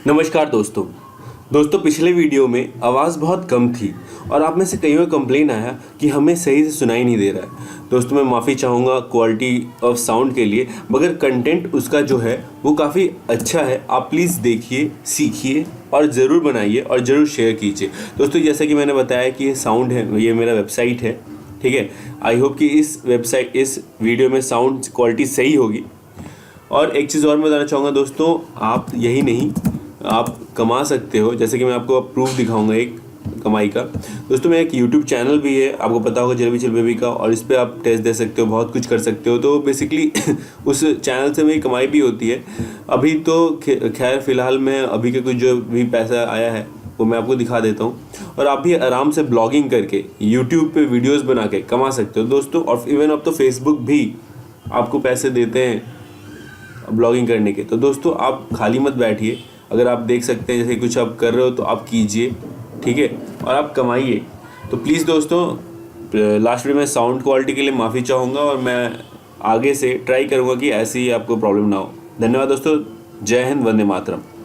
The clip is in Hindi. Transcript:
नमस्कार दोस्तों पिछले वीडियो में आवाज़ बहुत कम थी और आप में से कईयों का कंप्लेन आया कि हमें सही से सुनाई नहीं दे रहा है। दोस्तों मैं माफ़ी चाहूँगा क्वालिटी ऑफ साउंड के लिए, मगर कंटेंट उसका जो है वो काफ़ी अच्छा है। आप प्लीज़ देखिए, सीखिए और ज़रूर बनाइए और ज़रूर शेयर कीजिए। दोस्तों जैसा कि मैंने बताया कि ये साउंड है, ये मेरा वेबसाइट है, ठीक है। आई होप कि इस वीडियो में साउंड क्वालिटी सही होगी। और एक चीज़ और मैं बताना चाहूँगा दोस्तों, आप यही नहीं, आप कमा सकते हो। जैसे कि मैं आपको प्रूफ दिखाऊंगा एक कमाई का। दोस्तों मेरा एक यूट्यूब चैनल भी है, आपको पता होगा, जलेबी चिल बेबी का, और इस पर आप टेस्ट दे सकते हो, बहुत कुछ कर सकते हो। तो बेसिकली उस चैनल से मेरी कमाई भी होती है। अभी तो खैर फ़िलहाल मैं अभी के कुछ जो भी पैसा आया है वो मैं आपको दिखा देता हूँ, और आप भी आराम से ब्लॉगिंग करके यूट्यूब पे वीडियोस बना के कमा सकते हो दोस्तों। और इवन अब तो फेसबुक भी आपको पैसे देते हैं ब्लॉगिंग करने के। तो दोस्तों आप खाली मत बैठिए, अगर आप देख सकते हैं जैसे कुछ आप कर रहे हो तो आप कीजिए, ठीक है, और आप कमाइए। तो प्लीज़ दोस्तों, लास्ट में मैं साउंड क्वालिटी के लिए माफ़ी चाहूँगा, और मैं आगे से ट्राई करूँगा कि ऐसी आपको प्रॉब्लम ना हो। धन्यवाद दोस्तों, जय हिंद, वंदे मातरम।